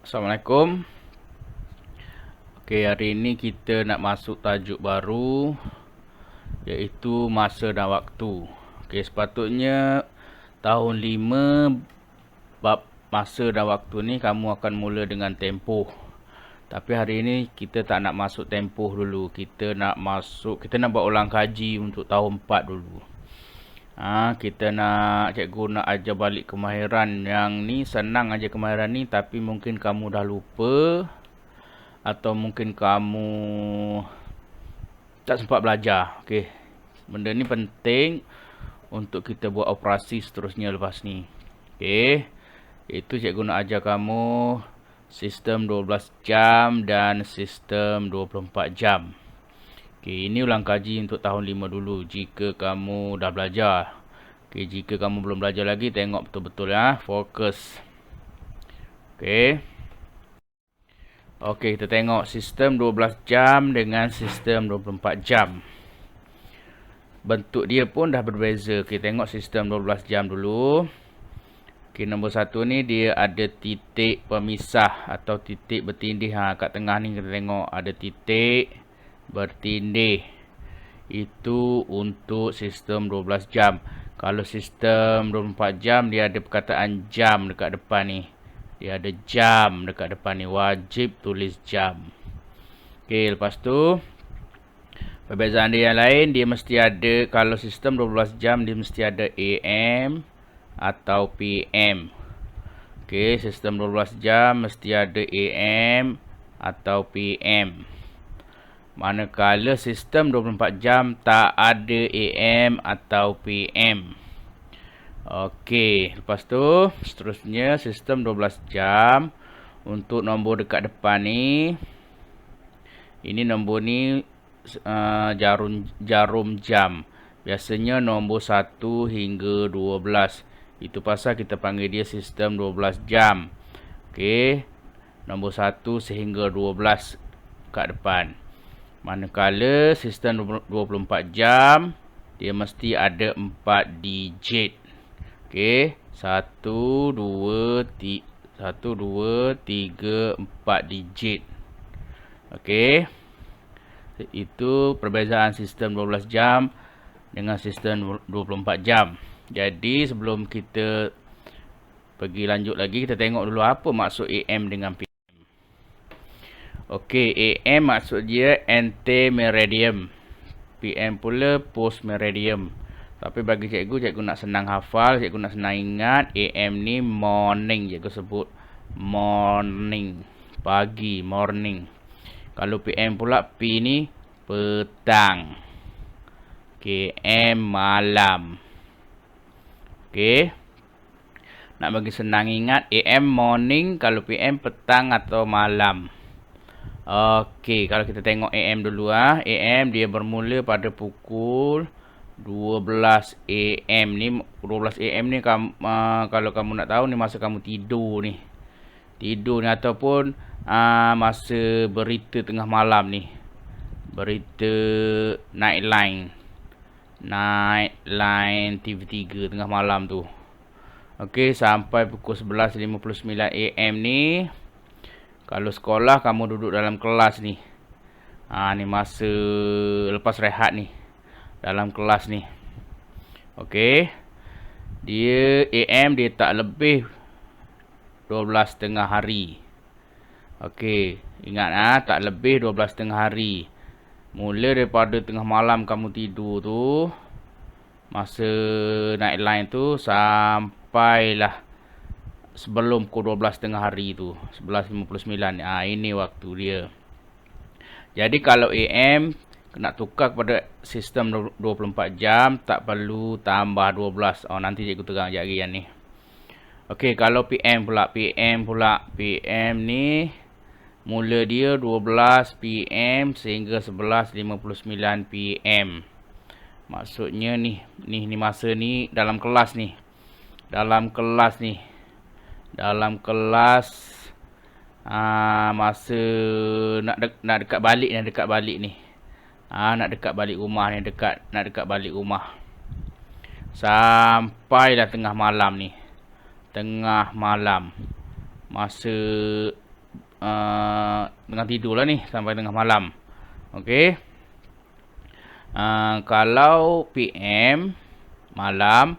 Assalamualaikum. Okey, hari ini kita nak masuk tajuk baru, iaitu masa dan waktu. Okey, sepatutnya tahun 5 bab masa dan waktu ni kamu akan mula dengan tempoh. Tapi hari ini kita tak nak masuk tempoh dulu. Kita nak buat ulang kaji untuk tahun 4 dulu. Kita nak cikgu nak ajar balik kemahiran yang ni. Senang aja kemahiran ni, tapi mungkin kamu dah lupa atau mungkin kamu tak sempat belajar. Okey, benda ni penting untuk kita buat operasi seterusnya lepas ni. Okey, itu cikgu nak ajar kamu sistem 12 jam dan sistem 24 jam. Okey, ini ulang kaji untuk tahun 5 dulu jika kamu dah belajar. Okey, jika kamu belum belajar lagi, tengok betul-betul ya, fokus. Okey. Okey, kita tengok sistem 12 jam dengan sistem 24 jam. Bentuk dia pun dah berbeza. Okey, tengok sistem 12 jam dulu. Okey, nombor 1 ni dia ada titik pemisah atau titik bertindih. Kat tengah ni kita tengok ada titik bertindih. Itu untuk sistem 12 jam. Kalau sistem 24 jam, dia ada perkataan jam dekat depan ni. Dia ada jam dekat depan ni. Wajib tulis jam. Okey, lepas tu perbezaan dia yang lain, dia mesti ada, kalau sistem 12 jam dia mesti ada AM atau PM. Okey, sistem 12 jam mesti ada AM atau PM. Manakala sistem 24 jam tak ada AM atau PM. Okey, lepas tu seterusnya sistem 12 jam untuk nombor dekat depan ni. Ini nombor ni jarum jam. Biasanya nombor 1 hingga 12. Itu pasal kita panggil dia sistem 12 jam. Okey, nombor 1 sehingga 12 kat depan. Manakala sistem 24 jam, dia mesti ada 4 digit. Okey, 1, 2, 3, 4 digit. Okey, itu perbezaan sistem 12 jam dengan sistem 24 jam. Jadi sebelum kita pergi lanjut lagi, kita tengok dulu apa maksud AM dengan PM. Okey, AM maksud dia ante-meridian, PM pula post-meridian. Tapi bagi cikgu nak senang hafal, cikgu nak senang ingat, AM ni morning, cikgu sebut morning, pagi, morning. Kalau PM pula, P ni petang. Okey, M malam. Okey, nak bagi senang ingat, AM morning, kalau PM petang atau malam. Okey, kalau kita tengok AM dulu AM dia bermula pada pukul 12 AM ni. 12 AM ni kalau kamu nak tahu ni masa kamu tidur ni. Tidur ni ataupun masa berita tengah malam ni. Berita Nightline TV3 tengah malam tu. Okey, sampai pukul 11.59 AM ni. Kalau sekolah kamu duduk dalam kelas ni. Ni masa lepas rehat ni. Dalam kelas ni. Okey. Dia AM dia tak lebih 12 tengah hari. Okey, ingat tak lebih 12 tengah hari. Mula daripada tengah malam kamu tidur tu, masa Nightline tu, sampailah sebelum pukul 12 tengah hari tu, 11.59. Ini waktu dia. Jadi kalau AM nak tukar kepada sistem 24 jam, tak perlu tambah 12. Nanti cikgu terang sekejap lagi yang ni. Okey, kalau PM pula. PM ni mula dia 12 PM sehingga 11.59 PM. Maksudnya ni masa ni dalam kelas ni. Dalam kelas masa nak dekat balik ni. Nak dekat balik rumah ni, nak dekat balik rumah. Sampailah tengah malam ni. Tengah malam. Masa tengah tidur lah ni sampai tengah malam. Okey. Kalau PM malam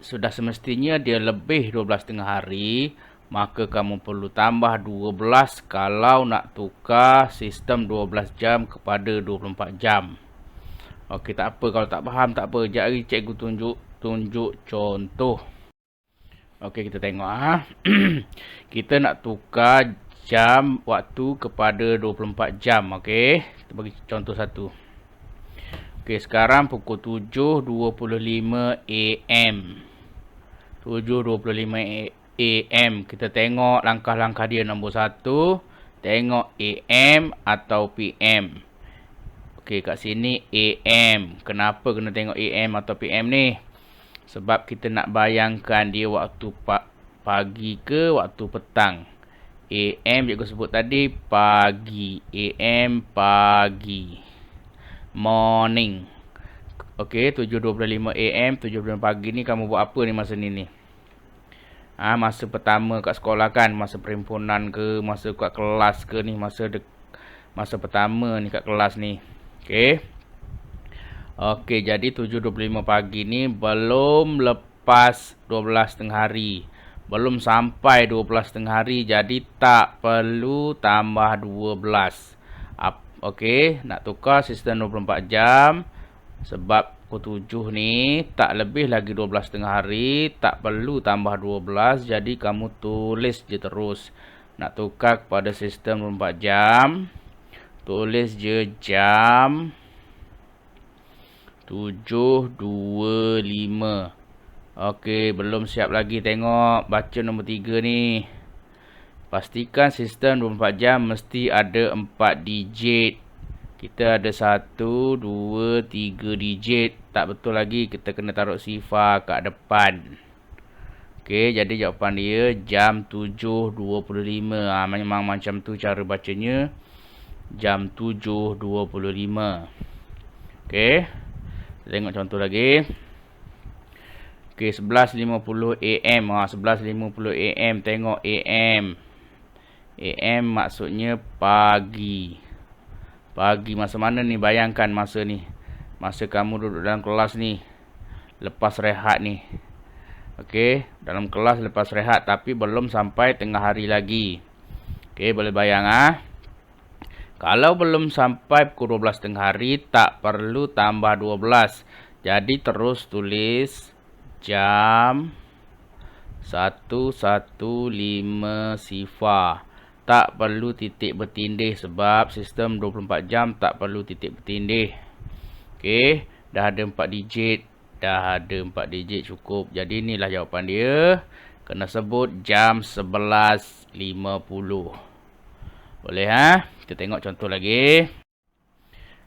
sudah semestinya dia lebih 12 tengah hari, maka kamu perlu tambah 12 kalau nak tukar sistem 12 jam kepada 24 jam. Okey, tak apa kalau tak faham, tak apa. Sekejap lagi cikgu tunjuk contoh. Okey, kita tengok kita nak tukar jam waktu kepada 24 jam. Okey, kita bagi contoh satu. Okey, sekarang pukul 7.25 AM. 7.25 AM. Kita tengok langkah-langkah dia. Nombor 1, tengok AM atau PM. Okey, kat sini AM. Kenapa kena tengok AM atau PM ni? Sebab kita nak bayangkan dia waktu pagi ke waktu petang. AM cikgu sebut tadi pagi. AM pagi. Morning. Okey, 7.25 AM, 7.25 pagi ni kamu buat apa ni masa ni? Masa pertama kat sekolah kan, masa perhimpunan ke, masa kat kelas ke ni, masa pertama ni kat kelas ni. Okey, jadi 7.25 pagi ni belum lepas 12 tengah hari. Belum sampai 12 tengah hari, jadi tak perlu tambah 12. Okey, nak tukar sistem 24 jam. Sebab pukul 7 ni tak lebih lagi 12 tengah hari, tak perlu tambah 12. Jadi kamu tulis je terus. Nak tukar kepada sistem 24 jam, tulis je jam 7.25. Okey, belum siap lagi. Tengok, baca nombor 3 ni. Pastikan sistem 24 jam mesti ada 4 digit. Kita ada 1, 2, 3 digit. Tak betul lagi, kita kena taruh sifar kat depan. Okey, jadi jawapan dia jam 7.25. Memang macam tu cara bacanya. Jam 7.25. Okey. Kita tengok contoh lagi. Okey, 11.50 AM. 11.50 AM. Tengok AM. AM maksudnya pagi. Pagi masa mana ni? Bayangkan masa ni. Masa kamu duduk dalam kelas ni. Lepas rehat ni. Okey, dalam kelas lepas rehat tapi belum sampai tengah hari lagi. Okey, boleh bayang Kalau belum sampai pukul 12 tengah hari, tak perlu tambah 12. Jadi terus tulis jam 1.15 sifar. Tak perlu titik bertindih sebab sistem 24 jam tak perlu titik bertindih. Okey, dah ada 4 digit. Dah ada 4 digit cukup. Jadi inilah jawapan dia. Kena sebut jam 11.50. Boleh Kita tengok contoh lagi.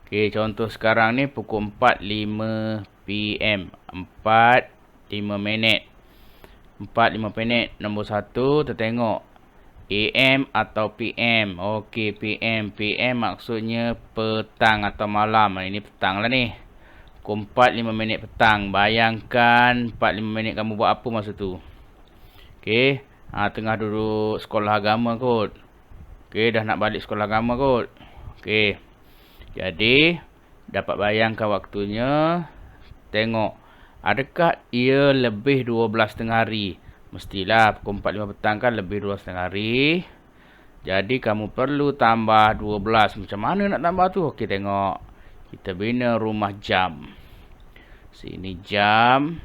Okey, contoh sekarang ni pukul 4.05 PM. 4.05 minit. 4.05 minit. Nombor 1, kita tengok AM atau PM. Okey, PM. PM maksudnya petang atau malam. Ini petang lah ni. Pukul 4.05 minit petang. Bayangkan 4.05 minit kamu buat apa masa tu? Okey, tengah duduk sekolah agama kot. Okey, dah nak balik sekolah agama kot. Okey. Jadi, dapat bayangkan waktunya. Tengok. Adakah ia lebih 12 tengah hari? Mestilah pukul 4.05 petang kan lebih 12 tengah hari. Jadi, kamu perlu tambah 12. Macam mana nak tambah tu? Okey, tengok. Kita bina rumah jam. Sini jam.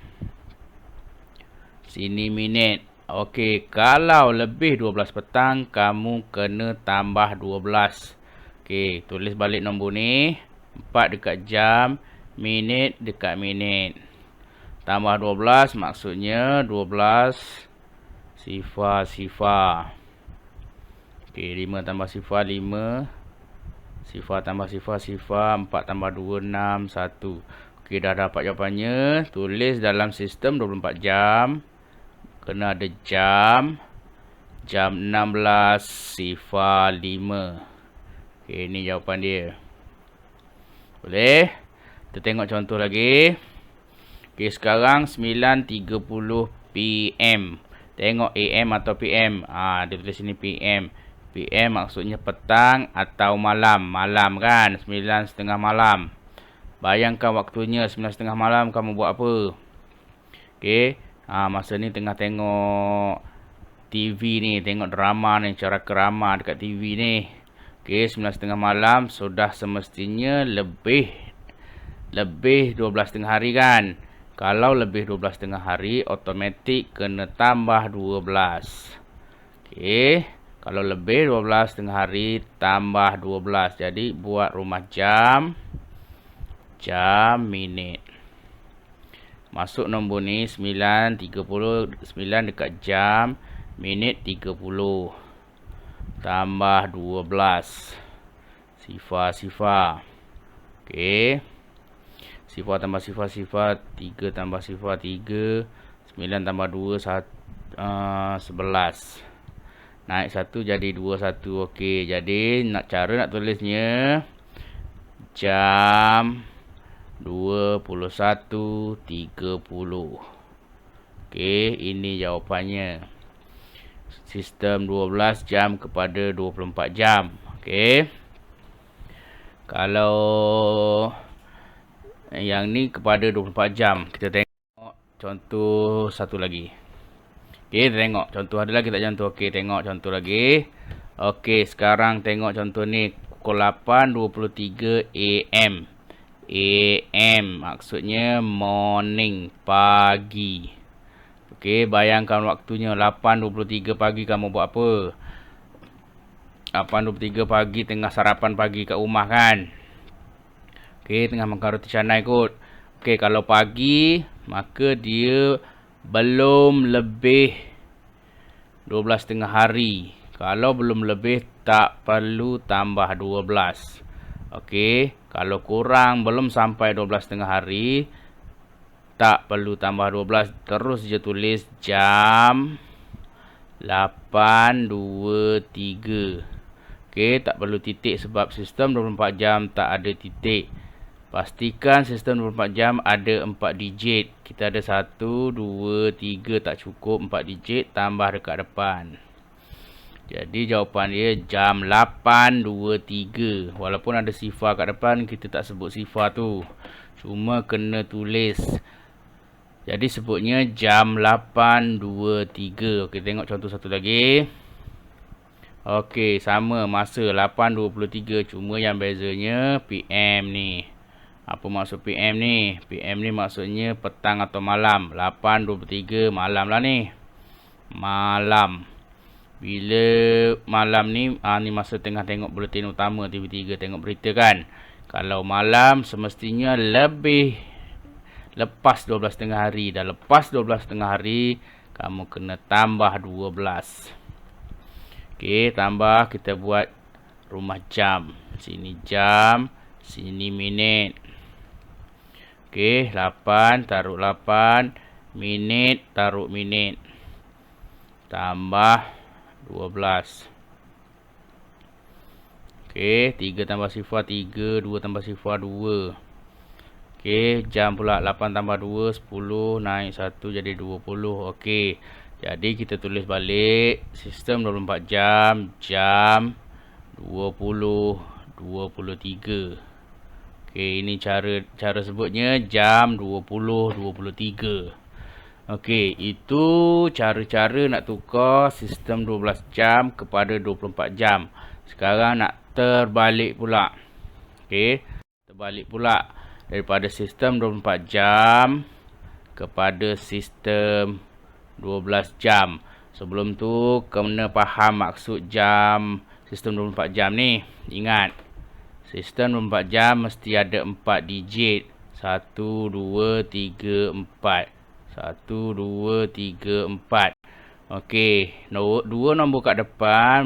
Sini minit. Okey, kalau lebih 12 petang, kamu kena tambah 12. Okey, tulis balik nombor ni. 4 dekat jam, minit dekat minit. Tambah 12 maksudnya 12 sifar. Okey, 5 tambah sifar 5. Sifar tambah sifar 4 tambah 2 6 1. Okey, dah dapat jawapannya. Tulis dalam sistem 24 jam. Kena ada jam 16.05. Okey, ini jawapan dia. Boleh? Kita tengok contoh lagi. Okey, sekarang 9.30 PM. Tengok AM atau PM. Dia tulis sini PM. PM maksudnya petang atau malam. Malam kan, 9:30 malam. Bayangkan waktunya 9:30 malam kamu buat apa? Okey. Masa ni tengah tengok TV ni, tengok drama ni, cara kerama dekat TV ni. Okey, 9:30 malam sudah semestinya lebih 12 hari kan. Kalau lebih 12 hari, automatik kena tambah 12. Okey, kalau lebih 12 hari tambah 12. Jadi buat rumah jam, minit. Masuk nombor ni 9:30, 9 dekat jam, minit 30. Tambah 12. Sifar. Okey. Sifar tambah sifar, 3 tambah sifar 3, 9 tambah 2 11. Naik 1 jadi 21. Okey, jadi cara nak tulisnya jam 21:30. Okey, ini jawapannya. Sistem 12 jam kepada 24 jam. Okey. Kalau yang ni kepada 24 jam. Kita tengok contoh satu lagi. Okey, kita tengok contoh ada lagi tak contoh. Okey, tengok contoh lagi. Okey, sekarang tengok contoh ni pukul 8:23 AM. AM maksudnya morning, pagi. Okey, bayangkan waktunya 8:23 pagi kamu buat apa? 8:23 pagi tengah sarapan pagi kat rumah kan? Okey, tengah makan roti canai kot. Okey, kalau pagi maka dia belum lebih 12.30 hari. Kalau belum lebih tak perlu tambah 12. Okey, kalau kurang belum sampai 12.30 hari tak perlu tambah 12. Terus je tulis jam 8:23. Okey, tak perlu titik sebab sistem 24 jam tak ada titik. Pastikan sistem 24 jam ada 4 digit. Kita ada 1, 2, 3 tak cukup 4 digit, tambah dekat depan. Jadi jawapan dia jam 8:23. Walaupun ada sifar kat depan, kita tak sebut sifar tu. Cuma kena tulis. Jadi sebutnya jam 8:23. Okey, tengok contoh satu lagi. Okey, sama masa 8:23. Cuma yang bezanya PM ni. Apa maksud PM ni? PM ni maksudnya petang atau malam. 8:23 malam lah ni. Malam. Bila malam ni, ni masa tengah tengok buletin utama TV3, tengok berita kan. Kalau malam semestinya lepas 12.30 hari. Dah lepas 12.30 hari, kamu kena tambah 12. Okey, tambah kita buat rumah jam. Sini jam, sini minit. Okey, 8 taruh 8, minit taruh minit. Tambah 12. Okey, 3 tambah sifar 3, 2 tambah sifar 2. Okey, jam pula 8 tambah 2 10, naik 1 jadi 20. Okey. Jadi kita tulis balik sistem 24 jam, jam 20:23. Okey, ini cara sebutnya jam 20:23. Okey, itu cara-cara nak tukar sistem 12 jam kepada 24 jam. Sekarang nak terbalik pula. Okey, terbalik pula daripada sistem 24 jam kepada sistem 12 jam. Sebelum tu kena faham maksud jam sistem 24 jam ni. Ingat, sistem 24 jam mesti ada 4 digit. 1, 2, 3, 4. 1, 2, 3, 4. Okey, 2 nombor kat depan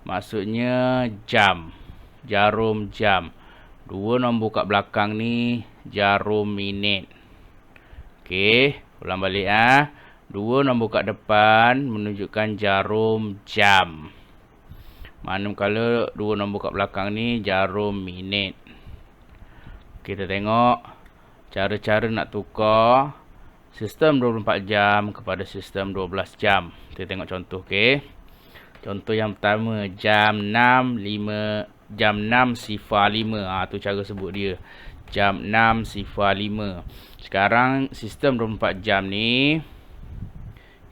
maksudnya jam. Jarum jam. 2 nombor kat belakang ni jarum minit. Okey, ulang balik 2 nombor kat depan menunjukkan jarum jam. Manakala 2 nombor kat belakang ni jarum minit. Kita tengok cara-cara nak tukar sistem 24 jam kepada sistem 12 jam. Kita tengok contoh, okey. Contoh yang pertama, jam 6.05. Tu cara sebut dia. Jam 6.05. Sekarang sistem 24 jam ni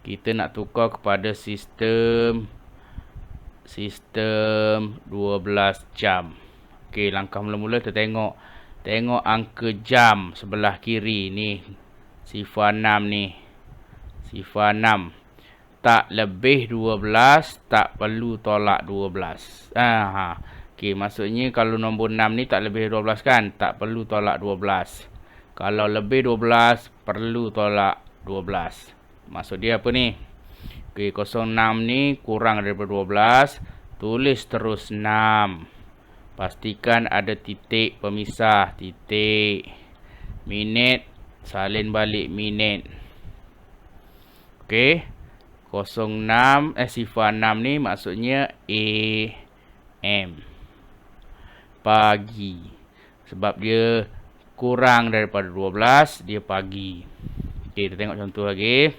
kita nak tukar kepada sistem 12 jam. Okey, langkah mula-mula kita tengok angka jam sebelah kiri ni. Sifar 6 ni. Sifar 6. Tak lebih 12, tak perlu tolak 12. Okey, maksudnya kalau nombor 6 ni tak lebih 12 kan, tak perlu tolak 12. Kalau lebih 12, perlu tolak 12. Maksud dia apa ni? Okey, 06 ni kurang daripada 12, tulis terus 6. Pastikan ada titik pemisah, titik. Minit, salin balik minit. Okey. 06 sifar 6 ni maksudnya AM. Pagi. Sebab dia kurang daripada 12, dia pagi. Okey, kita tengok contoh lagi.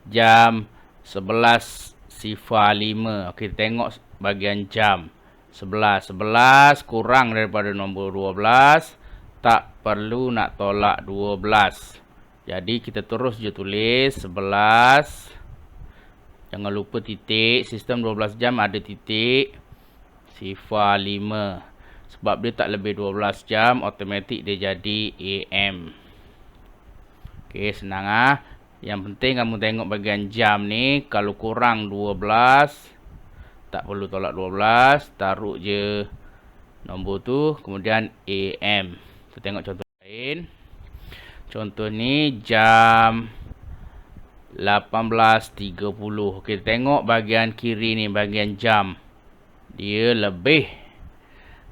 Jam 11.05. Okey, kita tengok bahagian jam. 11 kurang daripada nombor 12, tak perlu nak tolak 12. Jadi kita terus je tulis 11. Jangan lupa titik. Sistem 12 jam ada titik. Sifar 5. Sebab dia tak lebih 12 jam, automatik dia jadi AM. Okey, senang . Yang penting kamu tengok bahagian jam ni. Kalau kurang 12, tak perlu tolak 12. Taruh je nombor tu. Kemudian AM. Kita tengok contoh lain. Contoh ni jam 18.30. Okey, tengok bahagian kiri ni, bahagian jam. Dia lebih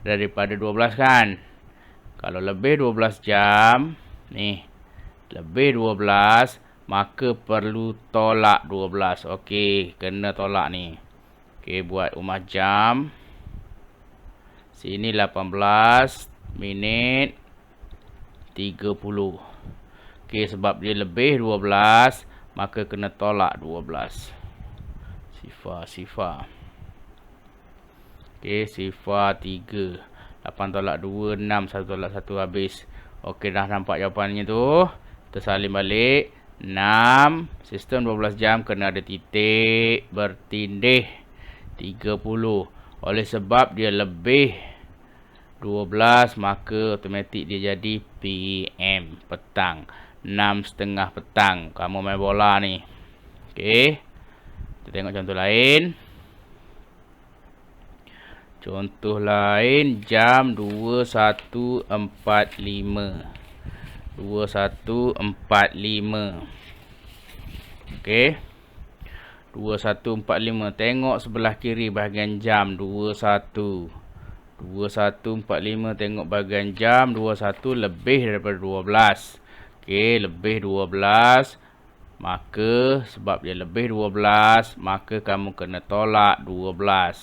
daripada 12 kan. Kalau lebih 12 jam, ni, lebih 12, maka perlu tolak 12. Okey, kena tolak ni. Okey, buat rumah jam. Sini 18 minit 30. Okey, sebab dia lebih 12, maka kena tolak 12. Sifar. Okey, sifar 3. 8 tolak 2, 6. 1 tolak 1 habis. Okey, dah nampak jawapannya tu. Kita salin balik. 6. Sistem 12 jam kena ada titik bertindih 30. Oleh sebab dia lebih 12, maka automatik dia jadi PM, petang. 6.30 petang. Kamu main bola ni. Okey. Kita tengok contoh lain. Contoh lain jam 21.45. 21.45. Okey. 21.45. Tengok sebelah kiri bahagian jam 21. 21.45. Tengok bahagian jam 21 lebih daripada 12. Okey, lebih 12. Maka sebab dia lebih 12, maka kamu kena tolak 12.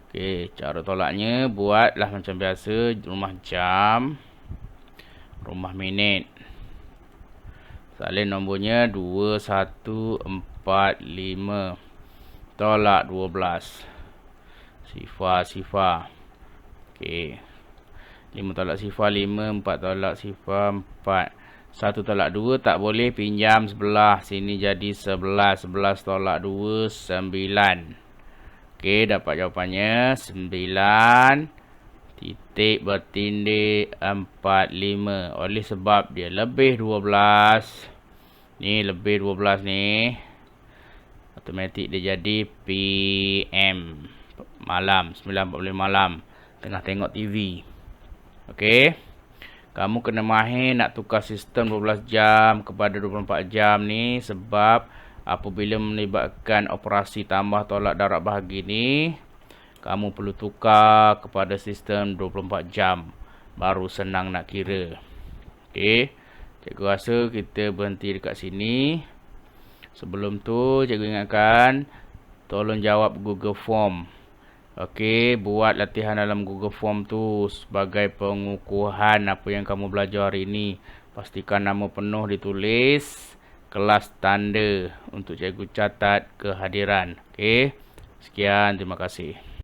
Okey, cara tolaknya buatlah macam biasa, rumah jam, rumah minit. Salin nombornya 21.45. Tolak 12. Sifar. Okey. 5 tolak sifar 5, 4 tolak sifar 4. 1 tolak 2 tak boleh, pinjam sebelah. Sini jadi 11. 11 tolak 2, 9. Okey, dapat jawapannya 9. Titik bertindih 45. Oleh sebab dia lebih 12. Ni lebih 12 ni. Automatik dia jadi PM. Malam, 9.45 malam. Tengah tengok TV. Okey. Kamu kena mahir nak tukar sistem 12 jam kepada 24 jam ni. Sebab apabila melibatkan operasi tambah tolak darab bahagi ni, kamu perlu tukar kepada sistem 24 jam. Baru senang nak kira. Okey. Cikgu rasa kita berhenti dekat sini. Sebelum tu, cikgu ingatkan, tolong jawab Google Form. Okey, buat latihan dalam Google Form tu sebagai pengukuhan apa yang kamu belajar hari ini. Pastikan nama penuh ditulis kelas tanda untuk cikgu catat kehadiran. Okey. Sekian, terima kasih.